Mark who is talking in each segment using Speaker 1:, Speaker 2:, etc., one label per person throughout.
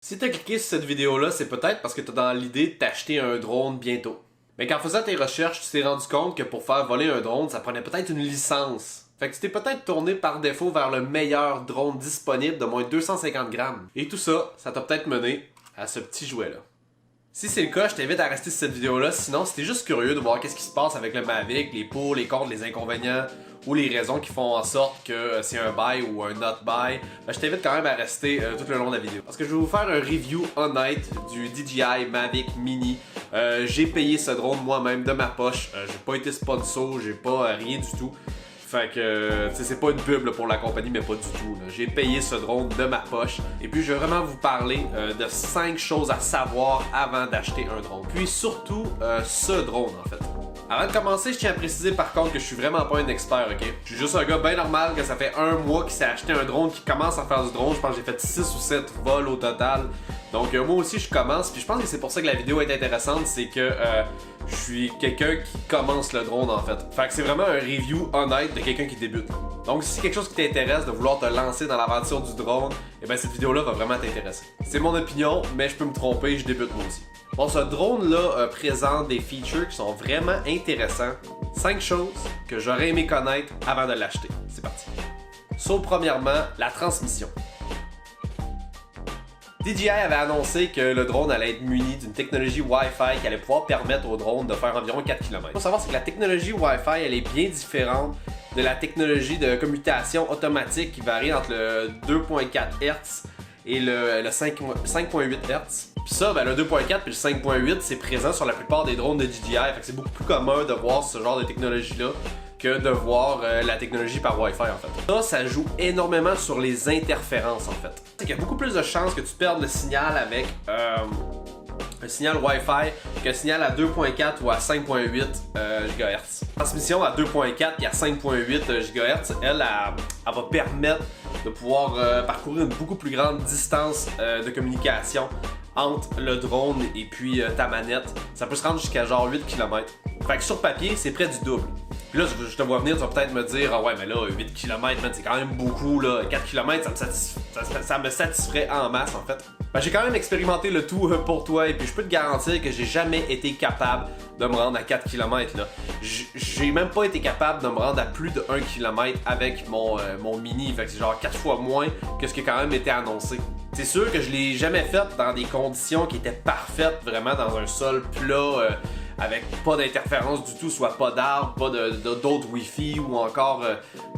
Speaker 1: Si t'as cliqué sur cette vidéo-là, c'est peut-être parce que t'as dans l'idée de t'acheter un drone bientôt. Mais qu'en faisant tes recherches, tu t'es rendu compte que pour faire voler un drone, ça prenait peut-être une licence. Fait que tu t'es peut-être tourné par défaut vers le meilleur drone disponible de moins de 250 grammes. Et tout ça, ça t'a peut-être mené à ce petit jouet-là. Si c'est le cas, je t'invite à rester sur cette vidéo-là. Sinon, si t'es juste curieux de voir qu'est-ce qui se passe avec le Mavic, les pour, les contre, les inconvénients ou les raisons qui font en sorte que c'est un buy ou un not buy, ben, je t'invite quand même à rester tout le long de la vidéo. Parce que je vais vous faire un review honnête du DJI Mavic Mini. J'ai payé ce drone moi-même de ma poche. J'ai pas été sponsor, j'ai pas rien du tout. Fait que, tu sais, c'est pas une pub là, pour la compagnie, mais pas du tout. J'ai payé ce drone de ma poche. Et puis, je vais vraiment vous parler de 5 choses à savoir avant d'acheter un drone. Puis surtout, ce drone, en fait. Avant de commencer, je tiens à préciser par contre que je suis vraiment pas un expert, ok? Je suis juste un gars bien normal que ça fait un mois qu'il s'est acheté un drone, qui commence à faire du drone. Je pense que j'ai fait 6 ou 7 vols au total. Donc moi aussi je commence, puis je pense que c'est pour ça que la vidéo est intéressante, c'est que je suis quelqu'un qui commence le drone en fait. Fait que c'est vraiment un review honnête de quelqu'un qui débute. Donc si c'est quelque chose qui t'intéresse de vouloir te lancer dans l'aventure du drone, et ben cette vidéo là va vraiment t'intéresser. C'est mon opinion, mais je peux me tromper, je débute moi aussi. Bon, ce drone-là présente des features qui sont vraiment intéressants. 5 choses que j'aurais aimé connaître avant de l'acheter. C'est parti. Premièrement, la transmission. DJI avait annoncé que le drone allait être muni d'une technologie Wi-Fi qui allait pouvoir permettre au drone de faire environ 4 km. Il faut savoir que la technologie Wi-Fi elle est bien différente de la technologie de commutation automatique qui varie entre le 2.4 Hz et le 5.8 Hz. Puis ça, ben, le 2.4 puis le 5.8 c'est présent sur la plupart des drones de DJI. Fait que c'est beaucoup plus commun de voir ce genre de technologie-là que de voir la technologie par Wi-Fi en fait. Ça joue énormément sur les interférences en fait. C'est qu'il y a beaucoup plus de chances que tu perdes le signal avec un signal Wi-Fi qu'un signal à 2.4 ou à 5.8 GHz. La transmission à 2.4 et à 5.8 GHz, elle va permettre de pouvoir parcourir une beaucoup plus grande distance de communication entre le drone et puis ta manette. Ça peut se rendre jusqu'à genre 8 km. Fait que sur papier, c'est près du double. Puis là, je te vois venir, tu vas peut-être me dire, ah ouais, mais là, 8 km, c'est quand même beaucoup, là. 4 km, ça me satisferait en masse, en fait. Ben, j'ai quand même expérimenté le tout pour toi, et puis je peux te garantir que j'ai jamais été capable de me rendre à 4 km, là. J'ai même pas été capable de me rendre à plus de 1 km avec mon mini, fait que c'est genre 4 fois moins que ce qui a quand même été annoncé. C'est sûr que je l'ai jamais fait dans des conditions qui étaient parfaites, vraiment dans un sol plat, avec pas d'interférence du tout, soit pas d'arbres, pas d'autres Wi-Fi ou encore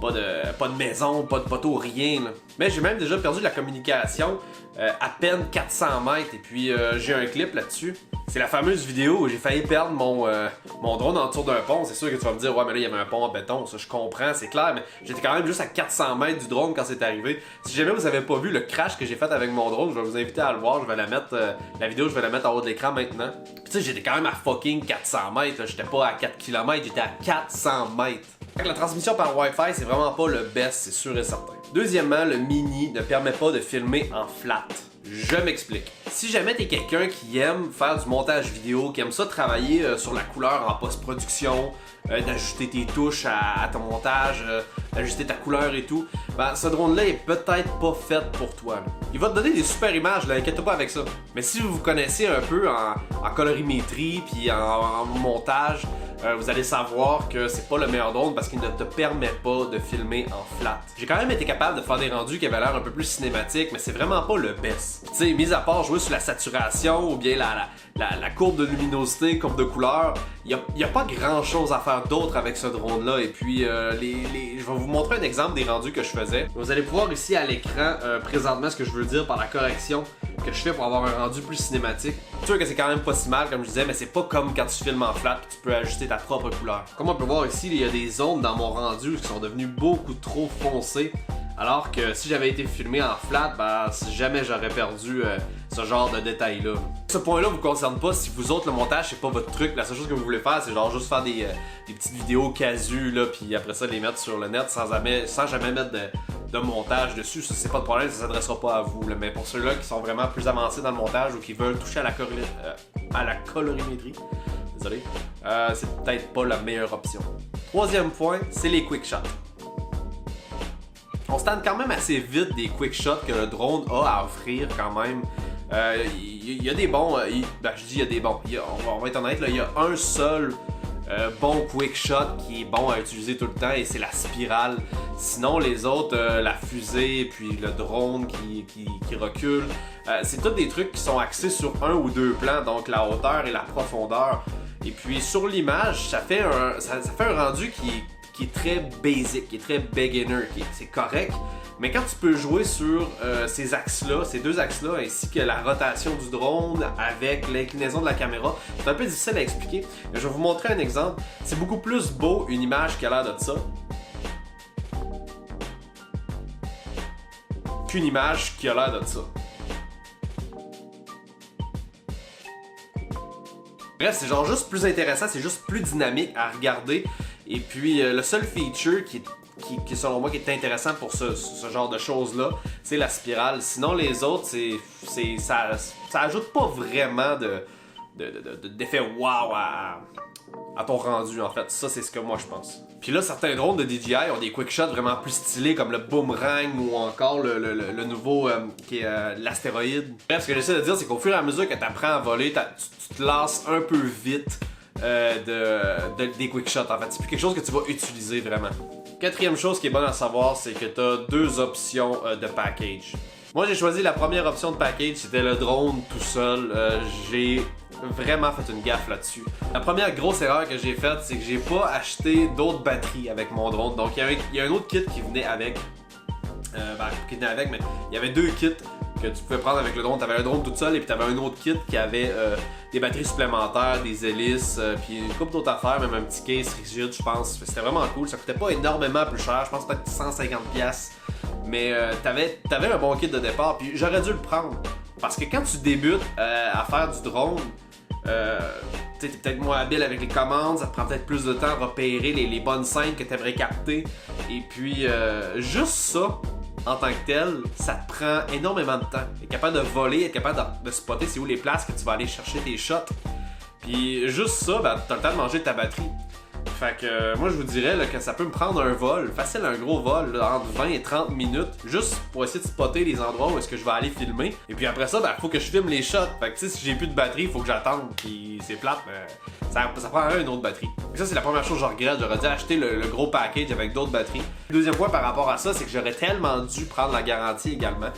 Speaker 1: pas de maison, pas de poteau, rien. Là. Mais j'ai même déjà perdu de la communication à peine 400 mètres et puis j'ai un clip là-dessus. C'est la fameuse vidéo où j'ai failli perdre mon drone en dessous d'un pont. C'est sûr que tu vas me dire, ouais, mais là, il y avait un pont en béton. Ça, je comprends, c'est clair, mais j'étais quand même juste à 400 mètres du drone quand c'est arrivé. Si jamais vous avez pas vu le crash que j'ai fait avec mon drone, je vais vous inviter à le voir. Je vais la mettre, la vidéo, je vais la mettre en haut de l'écran maintenant. Puis tu sais, j'étais quand même à fucking 400 mètres. J'étais pas à 4 km, j'étais à 400 mètres. Fait que la transmission par Wi-Fi, c'est vraiment pas le best, c'est sûr et certain. Deuxièmement, le Mini ne permet pas de filmer en flat. Je m'explique. Si jamais t'es quelqu'un qui aime faire du montage vidéo, qui aime ça travailler sur la couleur en post-production, d'ajuster tes touches à ton montage, d'ajuster ta couleur et tout, ben ce drone-là est peut-être pas fait pour toi. Là. Il va te donner des super images, là, inquiète pas avec ça. Mais si vous vous connaissez un peu en colorimétrie puis en montage, vous allez savoir que c'est pas le meilleur drone parce qu'il ne te permet pas de filmer en flat. J'ai quand même été capable de faire des rendus qui avaient l'air un peu plus cinématiques, mais c'est vraiment pas le best. Tu sais, mis à part jouer sur la saturation ou bien la courbe de luminosité, courbe de couleur, il y a pas grand chose à faire d'autre avec ce drone-là. Et puis, je vais vous montrer un exemple des rendus que je faisais. Vous allez pouvoir ici à l'écran présentement ce que je veux dire par la correction que je fais pour avoir un rendu plus cinématique. C'est sûr que c'est quand même pas si mal, comme je disais, mais c'est pas comme quand tu filmes en flat et tu peux ajuster ta propre couleur. Comme on peut voir ici, il y a des zones dans mon rendu qui sont devenues beaucoup trop foncées. Alors que si j'avais été filmé en flat, ben jamais j'aurais perdu ce genre de détails-là. Ce point-là vous concerne pas si vous autres le montage c'est pas votre truc. La seule chose que vous voulez faire c'est genre juste faire des petites vidéos casu là, puis après ça les mettre sur le net sans jamais mettre de montage dessus. Ça c'est pas de problème, ça s'adressera pas à vous. Là. Mais pour ceux-là qui sont vraiment plus avancés dans le montage ou qui veulent toucher à la colorimétrie, désolé, c'est peut-être pas la meilleure option. Troisième point, c'est les quick shots. On se tente quand même assez vite des quick shots que le drone a à offrir quand même Il y a des bons, ben je dis il y a des bons, on va être honnête, là, il y a un seul bon quick shot qui est bon à utiliser tout le temps et c'est la spirale. Sinon les autres, la fusée puis le drone qui recule, c'est tous des trucs qui sont axés sur un ou deux plans, donc la hauteur et la profondeur. Et puis sur l'image, ça fait un rendu qui est très basic, qui est très beginner, c'est correct. Mais quand tu peux jouer sur ces axes-là, ces deux axes-là, ainsi que la rotation du drone avec l'inclinaison de la caméra, c'est un peu difficile à expliquer. Mais je vais vous montrer un exemple. C'est beaucoup plus beau une image qui a l'air de ça qu'une image qui a l'air de ça. Bref, c'est genre juste plus intéressant, c'est juste plus dynamique à regarder. Et puis le seul feature qui selon moi qui est intéressant pour ce genre de choses-là, c'est la spirale. Sinon les autres, ça ajoute pas vraiment d'effet wow à ton rendu en fait. Ça c'est ce que moi je pense. Puis là, certains drones de DJI ont des quick shots vraiment plus stylés comme le boomerang ou encore le nouveau qui est l'astéroïde. Bref, ce que j'essaie de dire, c'est qu'au fur et à mesure que tu apprends à voler, tu te lasses un peu vite des quick shots en fait. C'est plus quelque chose que tu vas utiliser vraiment. Quatrième chose qui est bonne à savoir, c'est que tu as deux options de package. Moi j'ai choisi la première option de package, c'était le drone tout seul. J'ai vraiment fait une gaffe là-dessus. La première grosse erreur que j'ai faite, c'est que j'ai pas acheté d'autres batteries avec mon drone. Donc il y a un autre kit qui venait avec. Mais il y avait deux kits que tu pouvais prendre avec le drone. Tu avais un drone tout seul et puis tu avais un autre kit qui avait des batteries supplémentaires, des hélices, puis une couple d'autres affaires, même un petit case rigide, je pense. C'était vraiment cool. Ça coûtait pas énormément plus cher, je pense peut-être 150$. Mais t'avais un bon kit de départ, puis j'aurais dû le prendre. Parce que quand tu débutes à faire du drone, t'es peut-être moins habile avec les commandes, ça te prend peut-être plus de temps à repérer les bonnes scènes que tu aimerais capter. Et puis, juste ça, en tant que tel, ça te prend énormément de temps. Être capable de voler, être capable de spotter c'est où les places que tu vas aller chercher tes shots. Puis juste ça, ben, t'as le temps de manger ta batterie. Fait que moi je vous dirais là, que ça peut me prendre un vol, facile un gros vol là, entre 20 et 30 minutes, juste pour essayer de spotter les endroits où est-ce que je vais aller filmer. Et puis après ça, ben faut que je filme les shots. Fait que tu sais, si j'ai plus de batterie, il faut que j'attende. Puis c'est plate, mais ça prendrait une autre batterie. Et ça c'est la première chose que je regrette, j'aurais dû acheter le gros package avec d'autres batteries. Le deuxième point par rapport à ça, c'est que j'aurais tellement dû prendre la garantie également.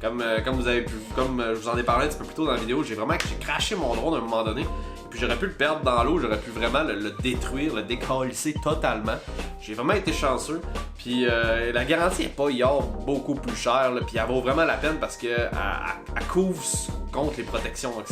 Speaker 1: Comme je vous en ai parlé un petit peu plus tôt dans la vidéo, j'ai crashé mon drone à un moment donné. Puis j'aurais pu le perdre dans l'eau, j'aurais pu vraiment le détruire, le décalisser totalement. J'ai vraiment été chanceux. Puis la garantie est pas beaucoup plus chère, là, puis elle vaut vraiment la peine parce que elle couvre contre les protections. Donc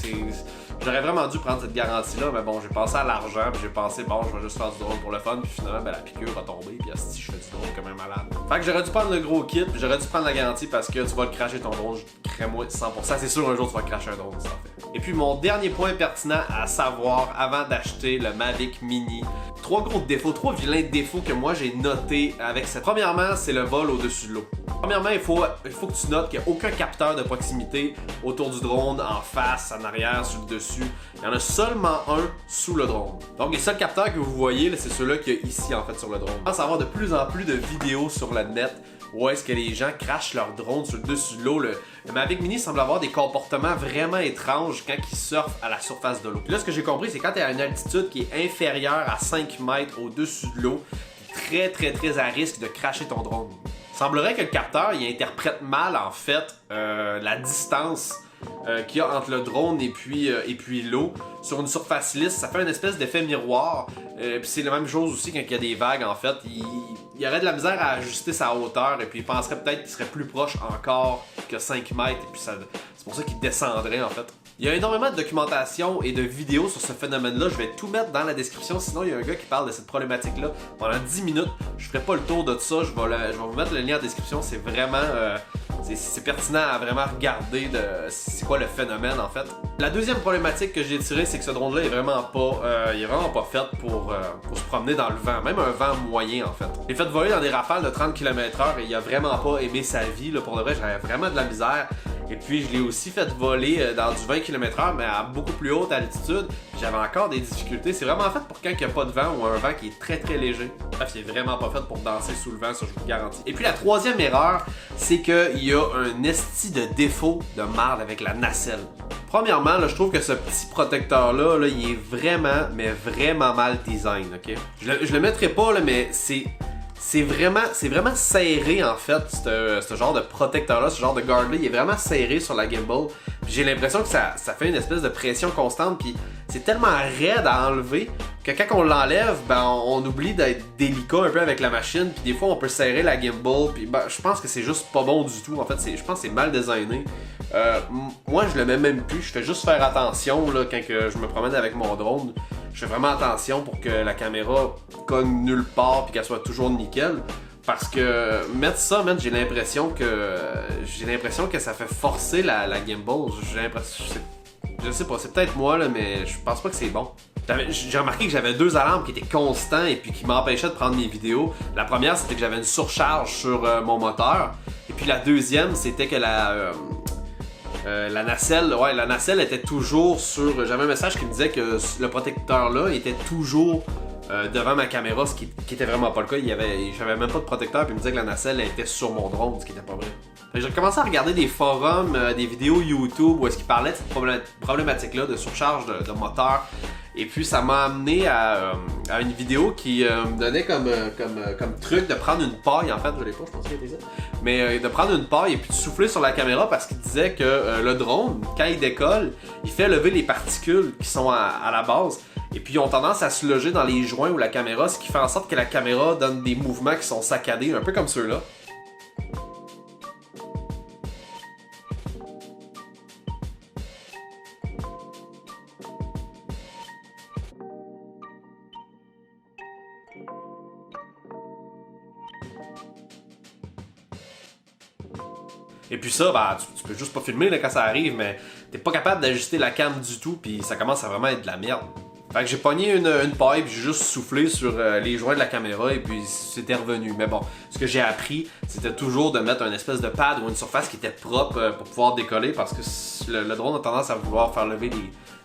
Speaker 1: j'aurais vraiment dû prendre cette garantie-là, mais bon, j'ai pensé à l'argent, puis j'ai pensé, bon, je vais juste faire du drone pour le fun, puis finalement, ben, la piqûre a tombé, puis si je fais du drone comme un malade. Fait que j'aurais dû prendre le gros kit, puis j'aurais dû prendre la garantie parce que tu vas le crasher ton drone, crée-moi 100%, c'est sûr un jour tu vas cracher un drone, ça fait. Et puis mon dernier point pertinent à savoir avant d'acheter le Mavic Mini, trois vilains défauts que moi j'ai notés avec cette. Premièrement, c'est le vol au-dessus de l'eau. Premièrement, il faut que tu notes qu'il n'y a aucun capteur de proximité autour du drone, en face, en arrière, sur le dessus. Il y en a seulement un sous le drone. Donc les seuls capteurs que vous voyez, c'est ceux-là qu'il y a ici en fait sur le drone. On commence à avoir de plus en plus de vidéos sur le net où est-ce que les gens crachent leur drone sur le dessus de l'eau. Le Mavic Mini semble avoir des comportements vraiment étranges quand il surfe à la surface de l'eau. Puis là, ce que j'ai compris, c'est quand tu es à une altitude qui est inférieure à 5 mètres au-dessus de l'eau, tu es très à risque de cracher ton drone. Il semblerait que le capteur il interprète mal en fait la distance qu'il y a entre le drone et puis l'eau. Sur une surface lisse, ça fait une espèce d'effet miroir. Puis c'est la même chose aussi quand il y a des vagues en fait. Il aurait de la misère à ajuster sa hauteur et puis il penserait peut-être qu'il serait plus proche encore que 5 mètres. Et puis c'est pour ça qu'il descendrait en fait. Il y a énormément de documentation et de vidéos sur ce phénomène-là. Je vais tout mettre dans la description. Sinon, il y a un gars qui parle de cette problématique-là pendant 10 minutes. Je ferai pas le tour de ça. Je vais vous mettre le lien en description. C'est vraiment... c'est pertinent à vraiment regarder c'est quoi le phénomène en fait. La deuxième problématique que j'ai tirée, c'est que ce drone-là est vraiment pas fait pour se promener dans le vent, même un vent moyen en fait. J'ai fait voler dans des rafales de 30 km/h et il a vraiment pas aimé sa vie. Là, pour de vrai, j'avais vraiment de la misère. Et puis je l'ai aussi fait voler dans du 20 km/h, mais à beaucoup plus haute altitude. J'avais encore des difficultés. C'est vraiment fait pour quand il n'y a pas de vent ou un vent qui est très très léger. Bref, il est vraiment pas fait pour danser sous le vent, ça je vous le garantis. Et puis la troisième erreur, c'est qu'il y a un esti de défaut de marde avec la nacelle. Premièrement, là, je trouve que ce petit protecteur-là, là, il est vraiment, mais vraiment mal design, ok? Je le mettrai pas, là, mais c'est vraiment serré en fait, ce genre de protecteur-là, ce genre de guard-là, il est vraiment serré sur la gimbal. Puis j'ai l'impression que ça fait une espèce de pression constante, puis c'est tellement raide à enlever que quand on l'enlève, ben on oublie d'être délicat un peu avec la machine, puis des fois on peut serrer la gimbal, puis ben, je pense que c'est juste pas bon du tout. En fait, je pense que c'est mal designé. Moi, je le mets même plus, je fais juste faire attention là, quand que je me promène avec mon drone. Je fais vraiment attention pour que la caméra cogne nulle part puis qu'elle soit toujours nickel. Parce que mettre ça, j'ai l'impression que ça fait forcer la gimbal. Je sais pas, c'est peut-être moi là, mais je pense pas que c'est bon. J'ai remarqué que j'avais deux alarmes qui étaient constants et puis qui m'empêchaient de prendre mes vidéos. La première, c'était que j'avais une surcharge sur mon moteur. Et puis la deuxième, c'était que la nacelle était toujours sur... J'avais un message qui me disait que le protecteur là était toujours devant ma caméra, ce qui était vraiment pas le cas. J'avais même pas de protecteur, puis il me disait que la nacelle était sur mon drone, ce qui était pas vrai. J'ai commencé à regarder des forums, des vidéos YouTube où est-ce qu'ils parlaient de cette problématique-là de surcharge de moteur. Et puis ça m'a amené à une vidéo qui me donnait comme truc de prendre une paille, en fait, je l'ai pas, je pense qu'il était ça. Mais de prendre une paille et puis de souffler sur la caméra parce qu'il disait que le drone, quand il décolle, il fait lever les particules qui sont à la base. Et puis ils ont tendance à se loger dans les joints ou la caméra, ce qui fait en sorte que la caméra donne des mouvements qui sont saccadés, un peu comme ceux-là. Et puis ça, bah, tu peux juste pas filmer là, quand ça arrive, mais t'es pas capable d'ajuster la cam du tout, puis ça commence à vraiment être de la merde. Fait que j'ai pogné une paille, puis j'ai juste soufflé sur les joints de la caméra, et puis c'était revenu. Mais bon, ce que j'ai appris, c'était toujours de mettre un espèce de pad ou une surface qui était propre pour pouvoir décoller, parce que le drone a tendance à vouloir faire lever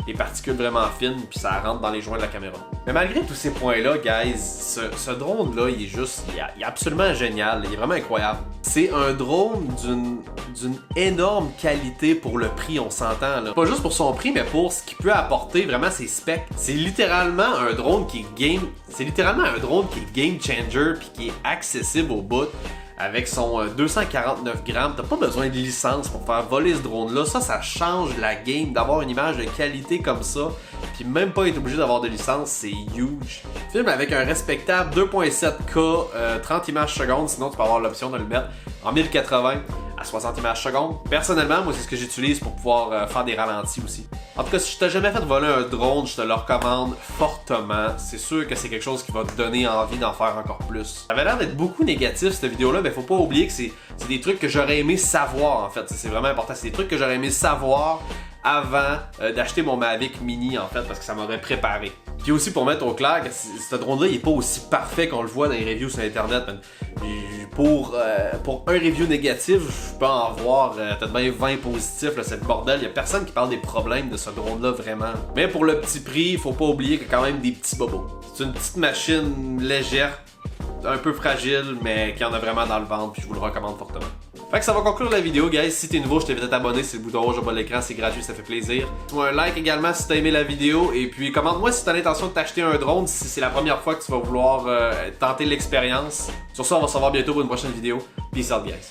Speaker 1: des particules vraiment fines, puis ça rentre dans les joints de la caméra. Mais malgré tous ces points-là, guys, ce drone-là, il est absolument génial, il est vraiment incroyable. C'est un drone d'une énorme qualité pour le prix, on s'entend là. Pas juste pour son prix, mais pour ce qu'il peut apporter, vraiment ses specs. C'est littéralement un drone qui est game changer puis qui est accessible au bout. Avec son 249 grammes, t'as pas besoin de licence pour faire voler ce drone-là. Ça change la game d'avoir une image de qualité comme ça. Puis même pas être obligé d'avoir de licence, c'est huge. Filme avec un respectable 2.7K, 30 images secondes, sinon tu peux avoir l'option de le mettre en 1080 à 60 images secondes. Personnellement, moi c'est ce que j'utilise pour pouvoir faire des ralentis aussi. En tout cas, si je t'ai jamais fait voler un drone, je te le recommande fortement. C'est sûr que c'est quelque chose qui va te donner envie d'en faire encore plus. Ça avait l'air d'être beaucoup négatif cette vidéo-là, mais faut pas oublier que c'est des trucs que j'aurais aimé savoir en fait. C'est vraiment important. C'est des trucs que j'aurais aimé savoir avant d'acheter mon Mavic Mini en fait, parce que ça m'aurait préparé. Puis aussi pour mettre au clair que ce drone-là, il est pas aussi parfait qu'on le voit dans les reviews sur internet. Pour un review négatif, je peux en voir peut-être bien 20 positifs, là, c'est le bordel. Il y a personne qui parle des problèmes de ce drone-là vraiment. Mais pour le petit prix, faut pas oublier qu'il y a quand même des petits bobos. C'est une petite machine légère, un peu fragile, mais qui en a vraiment dans le ventre, puis je vous le recommande fortement. Fait que ça va conclure la vidéo, guys. Si t'es nouveau, je t'invite à t'abonner, c'est le bouton rouge au bas de l'écran, c'est gratuit, ça fait plaisir. Fais-moi un like également si t'as aimé la vidéo, et puis commente-moi si t'as l'intention de t'acheter un drone, si c'est la première fois que tu vas vouloir tenter l'expérience. Sur ça, on va se revoir bientôt pour une prochaine vidéo. Peace out, guys.